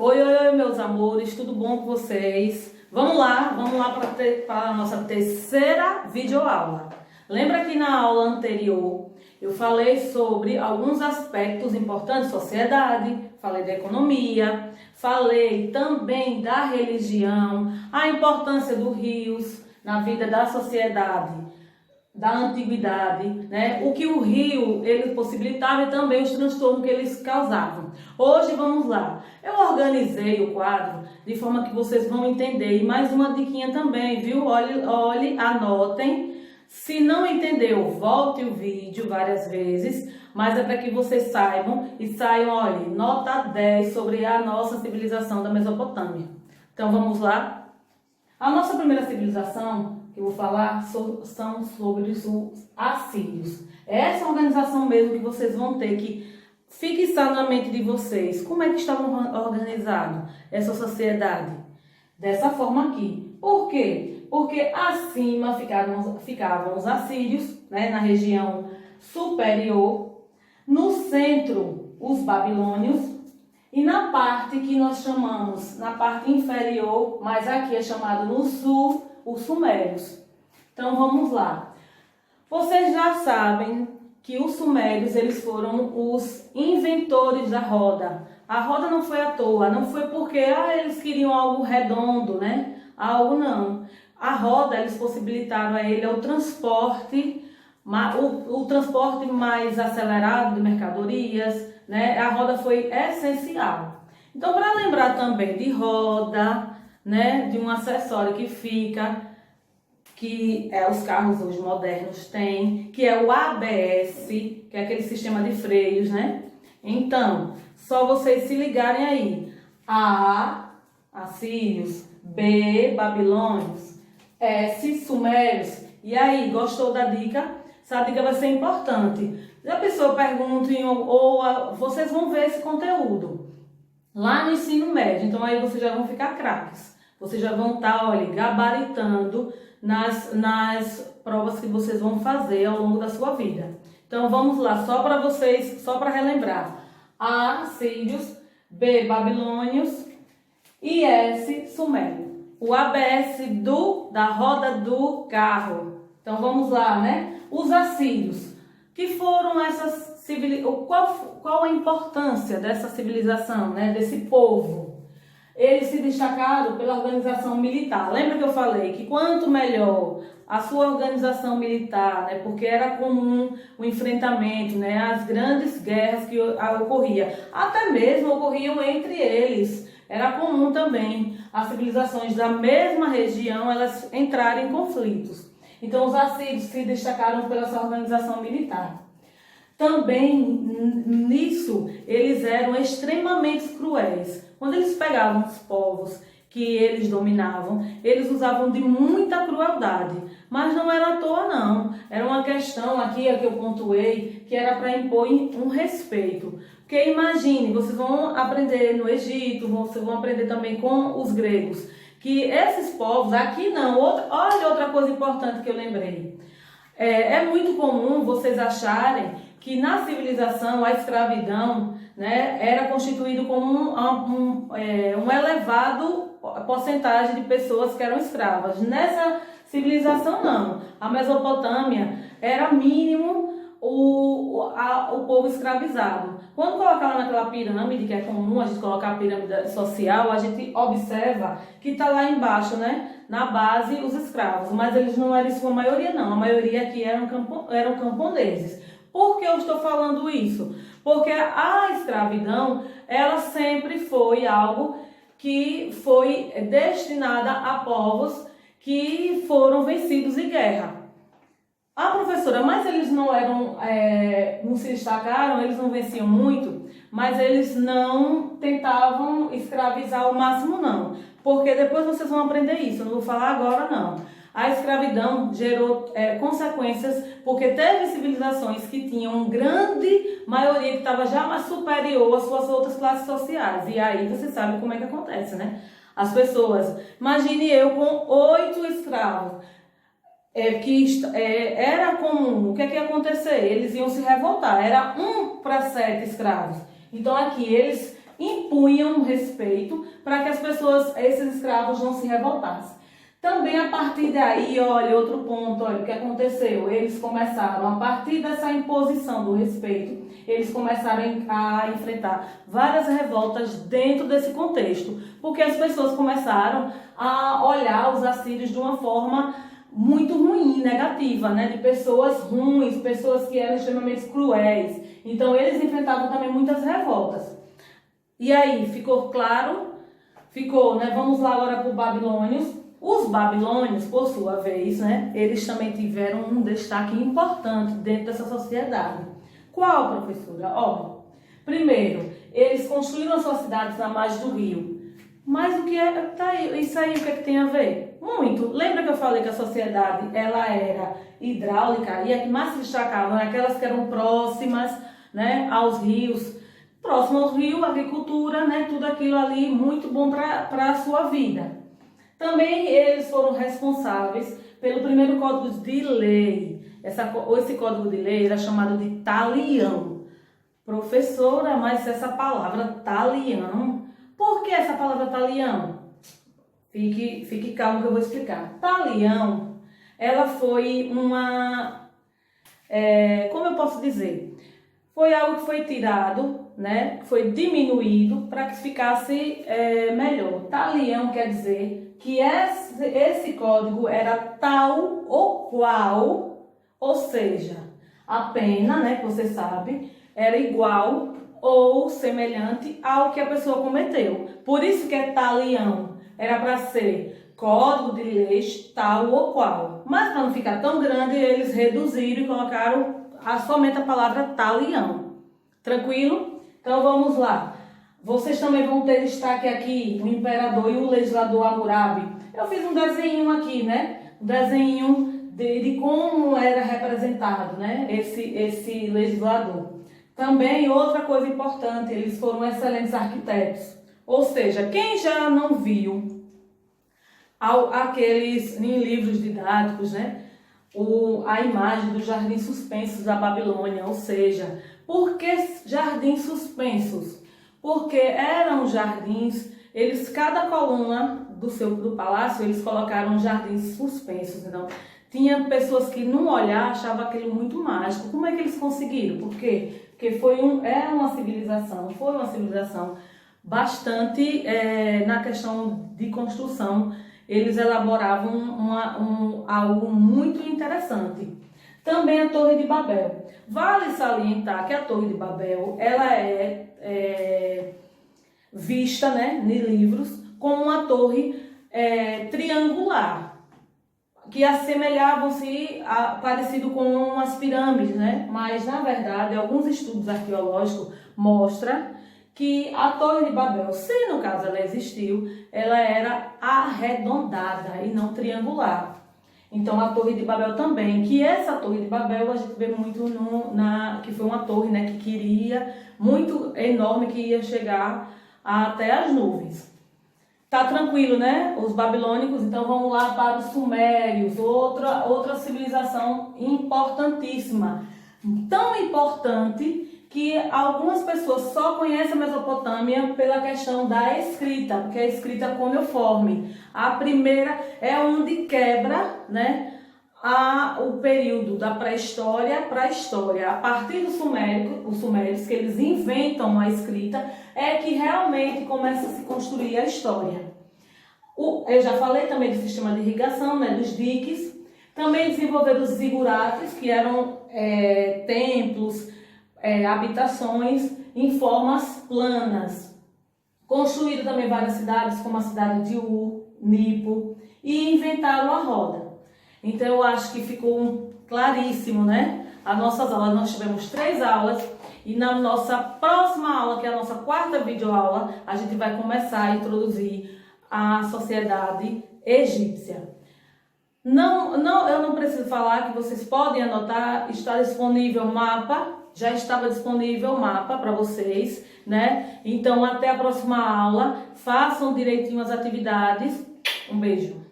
Oi, oi, oi, meus amores, tudo bom com vocês? Vamos lá para a nossa terceira videoaula. Lembra que na aula anterior eu falei sobre alguns aspectos importantes da sociedade, falei da economia, falei também da religião, a importância dos rios na vida da sociedade da antiguidade, né? O que o rio ele possibilitava e também os transtornos que eles causavam. Hoje vamos lá. Eu organizei o quadro de forma que vocês vão entender. E mais uma diquinha também, viu? Olhe, anotem. Se não entendeu, volte o vídeo várias vezes, mas é para que vocês saibam e saiam, olha, nota 10 sobre a nossa civilização da Mesopotâmia. Então vamos lá. A nossa primeira civilização que eu vou falar são sobre os assírios. Essa organização mesmo que vocês vão ter que fixar na mente de vocês. Como é que estavam organizados essa sociedade? Dessa forma aqui. Por quê? Porque acima ficavam os assírios, né, na região superior. No centro, os babilônios. E na parte que nós chamamos, na parte inferior, mas aqui é chamado no sul, os sumérios. Então vamos lá. Vocês já sabem que os sumérios eles foram os inventores da roda. A roda não foi à toa, não foi porque eles queriam algo redondo, né? Algo não. A roda eles possibilitaram a ele o transporte, o transporte mais acelerado de mercadorias, né? A roda foi essencial. Então, para lembrar também de roda, né, de um acessório que fica, que os carros hoje modernos têm, que é o ABS, que é aquele sistema de freios, né? Então, só vocês se ligarem aí. A, assírios, B, babilônios, S, sumérios. E aí, gostou da dica? Essa dica vai ser importante. Se a pessoa pergunta vocês vão ver esse conteúdo lá no ensino médio, então aí vocês já vão ficar craques. Vocês já vão estar, olha, gabaritando nas provas que vocês vão fazer ao longo da sua vida. Então vamos lá, só para vocês, só para relembrar. A, sírios, B, babilônios e S, sumério. O ABS da roda do carro. Então vamos lá, né? Os assírios, que foram essas qual a importância dessa civilização, né? Desse povo? Eles se destacaram pela organização militar. Lembra que eu falei que quanto melhor a sua organização militar, né? Porque era comum o enfrentamento, né? As grandes guerras que ocorriam, até mesmo ocorriam entre eles. Era comum também as civilizações da mesma região elas entrarem em conflitos. Então os assírios se destacaram pela sua organização militar. Também nisso eles eram extremamente cruéis. Quando eles pegavam os povos que eles dominavam, eles usavam de muita crueldade. Mas não era à toa não. Era uma questão aqui que eu pontuei que era para impor um respeito. Porque imagine, vocês vão aprender no Egito, vocês vão aprender também com os gregos, que esses povos, aqui não, olha outra coisa importante que eu lembrei. É muito comum vocês acharem que na civilização a escravidão, né, era constituído como um elevado porcentagem de pessoas que eram escravas. Nessa civilização não. A Mesopotâmia era mínimo o povo escravizado. Quando colocava naquela pirâmide, que é comum a gente colocar a pirâmide social, a gente observa que está lá embaixo, né, na base, os escravos. Mas eles não eram sua maioria, não. A maioria aqui eram camponeses. Por que eu estou falando isso? Porque a escravidão, ela sempre foi algo que foi destinada a povos que foram vencidos em guerra. A professora, mas eles não se destacaram, eles não venciam muito, mas eles não tentavam escravizar ao máximo não, porque depois vocês vão aprender isso, eu não vou falar agora não. A escravidão gerou consequências, porque teve civilizações que tinham grande maioria que estava já mais superior às suas outras classes sociais, e aí você sabe como é que acontece, né? As pessoas, imagine eu com 8 escravos, era comum, o que ia acontecer? Eles iam se revoltar, era 1 para 7 escravos. Então aqui eles impunham respeito para que as pessoas, esses escravos, não se revoltassem. Também a partir daí, olha, outro ponto, olha, o que aconteceu? Eles começaram, a partir dessa imposição do respeito, eles começaram a enfrentar várias revoltas dentro desse contexto, porque as pessoas começaram a olhar os assírios de uma forma muito ruim, negativa, né? De pessoas ruins, pessoas que eram extremamente cruéis. Então, eles enfrentavam também muitas revoltas. E aí, ficou claro? Ficou, né? Vamos lá agora para os babilônios. Os babilônios, por sua vez, né, eles também tiveram um destaque importante dentro dessa sociedade. Qual, professora? Ó, primeiro, eles construíram as suas cidades na margem do rio. Mas o que é? Tá, isso aí, o que é que tem a ver? Muito. Lembra que eu falei que a sociedade ela era hidráulica e a que mais se destacavam eram aquelas que eram próximas, né, aos rios. Próximo aos rios, agricultura, né, tudo aquilo ali muito bom para a sua vida. Também eles foram responsáveis pelo primeiro código de lei. Esse código de lei era chamado de talião. Professora, mas essa palavra talião, por que essa palavra talião? Fique calmo que eu vou explicar. Talião, ela foi como eu posso dizer? Foi algo que foi tirado, né? Foi diminuído para que ficasse melhor. Talião quer dizer que esse código era tal ou qual, ou seja, a pena, né, que você sabe, era igual ou semelhante ao que a pessoa cometeu. Por isso que é talião, era para ser código de leis tal ou qual. Mas para não ficar tão grande, eles reduziram e colocaram somente a palavra talião. Tranquilo? Então vamos lá. Vocês também vão ter destaque aqui, o imperador e o legislador Hammurabi. Eu fiz um desenho aqui, né? Um desenho de como era representado, né? Esse legislador. Também outra coisa importante, eles foram excelentes arquitetos. Ou seja, quem já não viu aqueles em livros didáticos, né? A imagem dos jardins suspensos da Babilônia, ou seja, por que jardins suspensos? Porque eram jardins, cada coluna do palácio, eles colocaram jardins suspensos. Então, tinha pessoas que, num olhar, achavam aquilo muito mágico. Como é que eles conseguiram? Por quê? Porque foi uma civilização bastante, na questão de construção, eles elaboravam algo muito interessante. Também a Torre de Babel. Vale salientar que a Torre de Babel, ela é vista, né, em livros, como uma torre triangular, que assemelhavam-se parecido com as pirâmides, né? Mas, na verdade, alguns estudos arqueológicos mostram que a Torre de Babel, se no caso ela existiu, ela era arredondada e não triangular. Então, a Torre de Babel também, que essa Torre de Babel a gente vê muito que foi uma torre, né, que queria, muito enorme, que ia chegar até as nuvens. Tá tranquilo, né? Os babilônicos, então vamos lá para os sumérios, outra civilização importantíssima. Tão importante que algumas pessoas só conhecem a Mesopotâmia pela questão da escrita, porque a escrita é cuneiforme. A primeira é onde quebra, né, o período da pré-história para a história. A partir dos sumérios, que eles inventam a escrita, é que realmente começa a se construir a história. Eu já falei também do sistema de irrigação, né, dos diques. Também desenvolveram os zigurates, que eram templos, habitações em formas planas. Construíram também várias cidades, como a cidade de Ur, Nipo, e inventaram a roda. Então eu acho que ficou claríssimo, né? As nossas aulas, nós tivemos 3 aulas e na nossa próxima aula, que é a nossa 4ª videoaula, a gente vai começar a introduzir a sociedade egípcia. Eu não preciso falar que vocês podem anotar, está disponível o mapa, já estava disponível o mapa para vocês, né? Então até a próxima aula, façam direitinho as atividades. Um beijo.